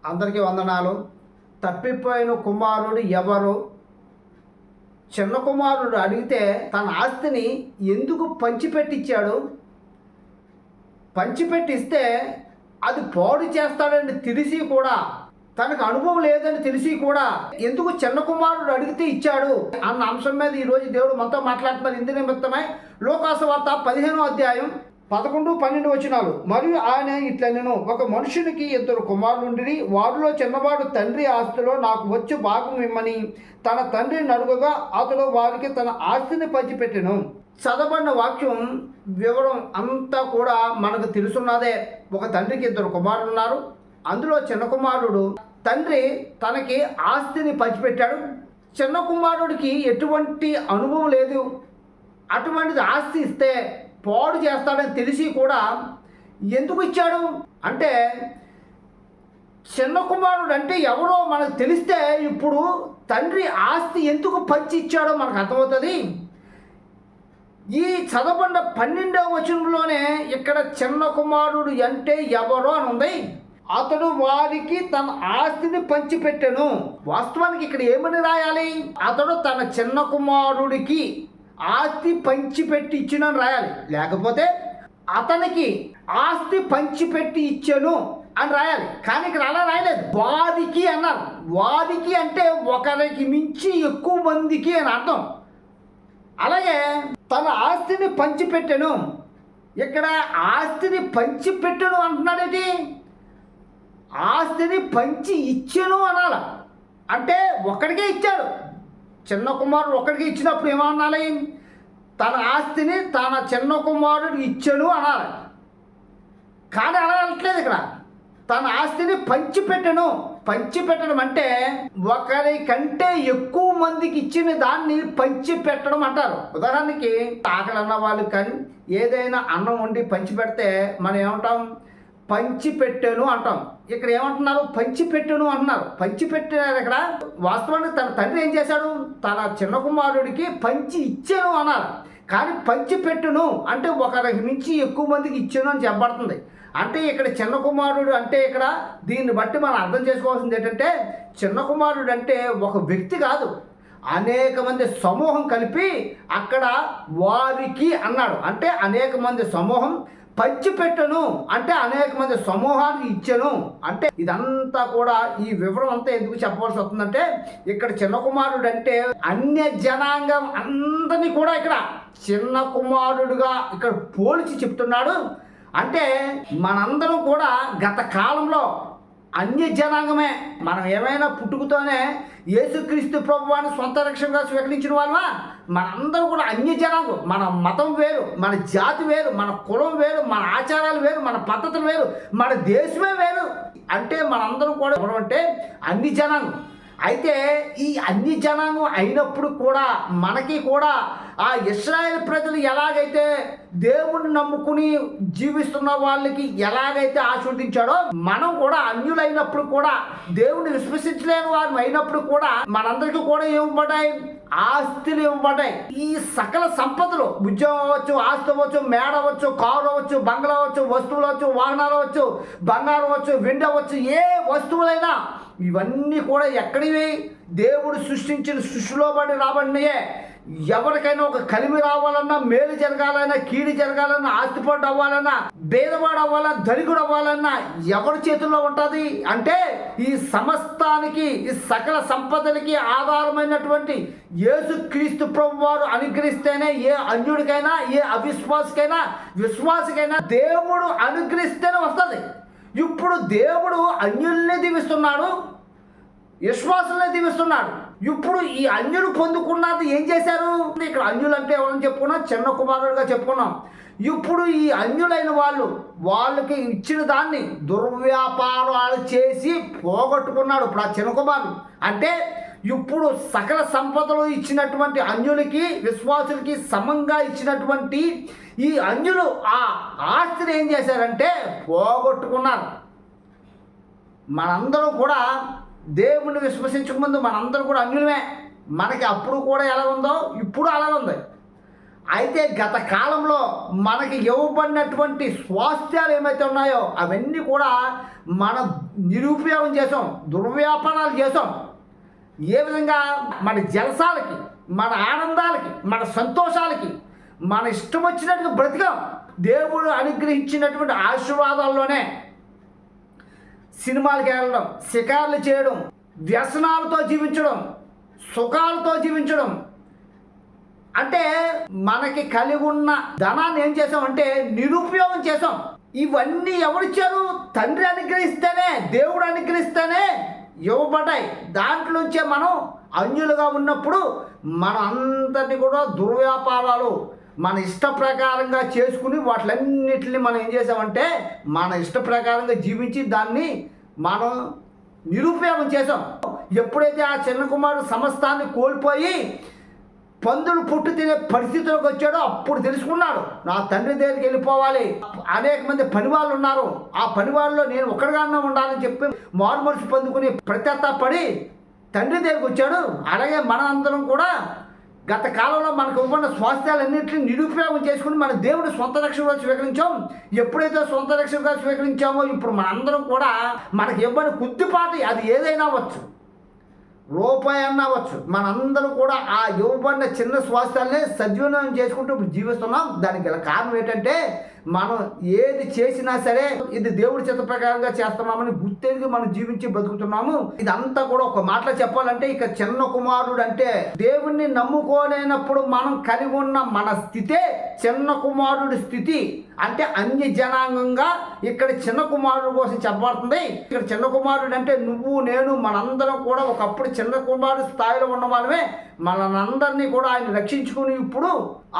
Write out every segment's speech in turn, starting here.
అందరికీ వందనాలు. తప్పిపోయిన కుమారుడు ఎవరు? చిన్న కుమారుడు అడిగితే తన ఆస్తిని ఎందుకు పంచిపెట్టించాడు? పంచిపెట్టిస్తే అది పాడు చేస్తాడని తెలిసి కూడా, తనకు అనుభవం లేదని తెలిసి కూడా ఎందుకు చిన్న కుమారుడు అడిగితే ఇచ్చాడు అన్న అంశం మీద ఈరోజు దేవుడు మనతో మాట్లాడుతున్నారు. ఇందు నిమిత్తమై లోకాసు వార్త 15వ అధ్యాయం 11, 12 వచనాలు. మరియు ఆయన ఇట్లనెను, ఒక మనుషునికి 2 కుమారులుండిరి. వారిలో చిన్నవాడు తండ్రి ఆస్తిలో నాకు వచ్చు భాగం ఇమ్మని తన తండ్రిని అడుగగా అతడు వారికి తన ఆస్తిని పంచిపెట్టెను. చదవబడిన వాక్యం వివరం అంతా కూడా మనకు తెలుసున్నదే. ఒక తండ్రికి 2 కుమారులు ఉన్నారు. అందులో చిన్న కుమారుడు తండ్రి తనకి ఆస్తిని పంచిపెట్టాడు. చిన్న కుమారుడికి ఎటువంటి అనుభవం లేదు. అటువంటిది ఆస్తి ఇస్తే పాడు చేస్తాడని తెలిసి కూడా ఎందుకు ఇచ్చాడు అంటే, చిన్న కుమారుడు అంటే ఎవరో మనకు తెలిస్తే ఇప్పుడు తండ్రి ఆస్తి ఎందుకు పంచి ఇచ్చాడో మనకు అర్థమవుతుంది. ఈ చదవబడిన 12వ వచనంలోనే ఇక్కడ చిన్న కుమారుడు అంటే ఎవరో అని ఉంది. అతడు వారికి తన ఆస్తిని పంచిపెట్టెను. వాస్తవానికి ఇక్కడ ఏమని రాయాలి? అతడు తన చిన్న కుమారుడికి ఆస్తి పంచిపెట్టి ఇచ్చినని రాయాలి. లేకపోతే అతనికి ఆస్తి పంచిపెట్టి ఇచ్చెను అని రాయాలి. కానీ ఇక్కడ అలా రాయలేదు. వారికి అన్నారు. వారికి అంటే ఒకరికి మించి ఎక్కువ మందికి అని అర్థం. అలాగే తన ఆస్తిని పంచిపెట్టెను. ఇక్కడ ఆస్తిని పంచిపెట్టెను అంటున్నాడేంటి? ఆస్తిని పంచి ఇచ్చెను అనాల. అంటే ఒక్కడికే ఇచ్చాడు. చిన్న కుమారుడు ఒక్కడికి ఇచ్చినప్పుడు ఏమనాలి? తన ఆస్తిని తన చిన్న కుమారుడు ఇచ్చెను అనాలి. కానీ అలా అనట్లేదు. ఇక్కడ తన ఆస్తిని పంచిపెట్టెను. పంచిపెట్టడం అంటే ఒకరి కంటే ఎక్కువ మందికి ఇచ్చిన దాన్ని పంచిపెట్టడం అంటారు. ఉదాహరణకి ఆకలి అన్న వాళ్ళు కానీ ఏదైనా అన్నం వండి పంచిపెడితే మనం ఏమంటాం? పంచిపెట్టెను అంటాం. ఇక్కడ ఏమంటున్నారు? పంచిపెట్టెను అంటున్నారు. పంచిపెట్టారు. ఇక్కడ వాస్తవానికి తన తండ్రి ఏం చేశాడు? తన చిన్న కుమారుడికి పంచి ఇచ్చాను అన్నారు. కానీ పంచిపెట్టును అంటే ఒకరికి మించి ఎక్కువ మందికి ఇచ్చాను అని చెప్పబడుతుంది. అంటే ఇక్కడ చిన్న కుమారుడు అంటే ఇక్కడ దీన్ని బట్టి మనం అర్థం చేసుకోవాల్సింది ఏంటంటే, చిన్న కుమారుడు అంటే ఒక వ్యక్తి కాదు, అనేక మంది సమూహం కలిపి అక్కడ వారికి అన్నాడు. అంటే అనేక మంది సమూహం పంచిపెట్టను అంటే అనేక మంది సమూహానికి ఇచ్చాను అంటే. ఇదంతా కూడా ఈ వివరం అంతా ఎందుకు చెప్పవలసి వస్తుందంటే, ఇక్కడ చిన్న కుమారుడు అంటే అన్య జనాంగం అందరినీ కూడా ఇక్కడ చిన్న కుమారుడుగా ఇక్కడ పోల్చి చెప్తున్నాడు. అంటే మనందరం కూడా గత కాలంలో అన్య జనాంగమే. మనం ఏమైనా పుట్టుకతోనే యేసుక్రీస్తు ప్రభువాన్ని సొంత రక్షణగా స్వీకరించిన వాళ్ళమా? మనందరూ కూడా అన్య జనాంగం. మన మతం వేరు, మన జాతి వేరు, మన కులం వేరు, మన ఆచారాలు వేరు, మన పద్ధతులు వేరు, మన దేశమే వేరు. అంటే మనందరం కూడా ఎవరు అంటే అన్ని జనాంగం. అయితే ఈ అన్ని జనాంగం అయినప్పుడు కూడా మనకి కూడా ఆ ఇశ్రాయేల్ ప్రజలు ఎలాగైతే దేవుణ్ణి నమ్ముకుని జీవిస్తున్న వాళ్ళకి ఎలాగైతే ఆశీర్వదించాడో, మనం కూడా అన్యులైనప్పుడు కూడా దేవుణ్ణి విశ్వసించలేని వారు అయినప్పుడు కూడా మనందరికీ కూడా ఇవ్వబడ్డాయి, ఆస్తులు ఇవ్వబడ్డాయి. ఈ సకల సంపదలు, ఉద్యోగం అవ్వచ్చు, ఆస్తి అవ్వచ్చు, మేడ అవ్వచ్చు, కారు అవ్వచ్చు, బంగ్లా అవ్వచ్చు, వస్తువులు అవ్వచ్చు, వాహనాలు అవ్వచ్చు, బంగారం అవ్వచ్చు, వెండి అవ్వచ్చు, ఏ వస్తువులైనా ఇవన్నీ కూడా ఎక్కడివి? దేవుడు సృష్టించిన సృష్టిలో పడి రాబడినయే. ఎవరికైనా ఒక కలిమి రావాలన్నా, మేలు జరగాలన్నా, కీడు జరగాలన్నా, ఆస్తిపాటు అవ్వాలన్నా, భేదవాడు అవ్వాలన్నా, ధనికుడు అవ్వాలన్నా ఎవరి చేతుల్లో ఉంటుంది అంటే, ఈ సమస్తానికి, ఈ సకల సంపదలకి ఆధారమైనటువంటి యేసుక్రీస్తు ప్రభువారు అనుగ్రహిస్తేనే ఏ అన్యుడికైనా, ఏ అవిశ్వాసికైనా, విశ్వాసికైనా దేవుడు అనుగ్రహిస్తేనే వస్తుంది. ఇప్పుడు దేవుడు అన్యుల్ని దీవిస్తున్నాడు, విశ్వాసుల్ని దీవిస్తున్నాడు. ఇప్పుడు ఈ అన్యులు పొందుకున్నది ఏం చేశారు? ఇక్కడ అన్యులు అంటే ఎవరని చెప్పుకున్నాం? చిన్న కుమారుడుగా చెప్పుకున్నాం. ఇప్పుడు ఈ అన్యులైన వాళ్ళకి ఇచ్చిన దాన్ని దుర్వ్యాపారాలు చేసి పోగొట్టుకున్నాడు ఇప్పుడు ఆ చిన్న కుమారుడు. అంటే ఇప్పుడు సకల సంపదలు ఇచ్చినటువంటి అన్యులకి, విశ్వాసులకి సమంగా ఇచ్చినటువంటి ఈ అన్యులు ఆ ఆస్తిని ఏం చేశారంటే పోగొట్టుకున్నారు. మనందరం కూడా దేవుణ్ణి విశ్వసించక ముందు మనందరూ కూడా అన్యులమే. మనకి అప్పుడు కూడా ఎలా ఉందో ఇప్పుడు అలా ఉంది. అయితే గత కాలంలో మనకి ఇవ్వబడినటువంటి స్వాస్థ్యాలు ఏమైతే ఉన్నాయో అవన్నీ కూడా మనం నిరుపయోగం చేసాం, దుర్వ్యాపారాలు చేసాం. ఏ విధంగా? మన జలసాలకి, మన ఆనందాలకి, మన సంతోషాలకి మన ఇష్టం వచ్చినట్టుగా బ్రతికాం. దేవుడు అనుగ్రహించినటువంటి ఆశీర్వాదాల్లోనే సినిమాలకు వెళ్ళడం, షికార్లు చేయడం, వ్యసనాలతో జీవించడం, సుఖాలతో జీవించడం, అంటే మనకి కలిగి ఉన్న ధనాన్ని ఏం చేసామంటే నిరుపయోగం చేసాం. ఇవన్నీ ఎవరిచ్చారు? తండ్రి అనుగ్రహిస్తేనే, దేవుడు అనుగ్రహిస్తేనే ఇవ్వబడ్డాయి. దాంట్లోంచే మనం అన్యులుగా ఉన్నప్పుడు మన అందరినీ కూడా దుర్వ్యాపారాలు మన ఇష్ట ప్రకారంగా చేసుకుని వాటిలన్నిటిని మనం ఏం చేసామంటే మన ఇష్ట ప్రకారంగా జీవించి దాన్ని మనం నిరుపయోగం చేసాం. ఎప్పుడైతే ఆ చిన్న కుమారుడు సమస్తాన్ని కోల్పోయి పందులు పుట్టు తినే పరిస్థితిలోకి వచ్చాడో అప్పుడు తెలుసుకున్నాడు, నా తండ్రి దగ్గరికి వెళ్ళిపోవాలి. అనేక మంది పనివాళ్ళు ఉన్నారు, ఆ పనివాళ్ళలో నేను ఒక్కడిగానే ఉండాలని చెప్పి మారుమనసు పొందుకుని ప్రత్యర్థపడి తండ్రి దగ్గరికి వచ్చాడు. అలాగే మన అందరం కూడా గత కాలంలో మనకు ఇవ్వబడిన స్వాస్థ్యాలన్నింటినీ నిరుపయోగం చేసుకుని మన దేవుడు సొంత రక్షకుగా స్వీకరించాం. ఎప్పుడైతే సొంత రక్షకుగా స్వీకరించామో ఇప్పుడు మనందరం కూడా మనకి ఇవ్వబడిన కొద్దిపాటి, అది ఏదైనా అవ్వచ్చు, రూపాయి అన్న అవ్వచ్చు, మనందరం కూడా ఆ ఇవ్వబడిన చిన్న స్వాస్థ్యాలనే సద్వినియోగం చేసుకుంటూ ఇప్పుడు జీవిస్తున్నాం. దానికి గల కారణం ఏంటంటే మనం ఏది చేసినా సరే ఇది దేవుడి చిత్త ప్రకారంగా చేస్తున్నామని గుర్తెరిగి మనం జీవించి బతుకుతున్నాము. ఇదంతా కూడా ఒక మాటలో చెప్పాలంటే ఇక చిన్న కుమారుడు అంటే దేవుణ్ణి నమ్ముకోలేనప్పుడు మనం కలిగి ఉన్న మన స్థితే చిన్న కుమారుడి స్థితి. అంటే అన్య జనాంగంగా ఇక్కడ చిన్న కుమారుడు కోసం చెప్పబడుతుంది. ఇక్కడ చిన్న కుమారుడు అంటే నువ్వు నేను మనందరం కూడా ఒకప్పుడు చిన్న కుమారుడు స్థాయిలో ఉన్న వాళ్ళమే. మనందరినీ కూడా ఆయన రక్షించుకుని ఇప్పుడు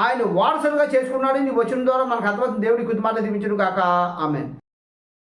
ఆయన వారసులుగా చేసుకున్నాడు. నీ వచనం ద్వారా మనకు అర్థమవుతుంది. దేవుడి కొద్ది మాట దీవించును గాక. ఆమేన్.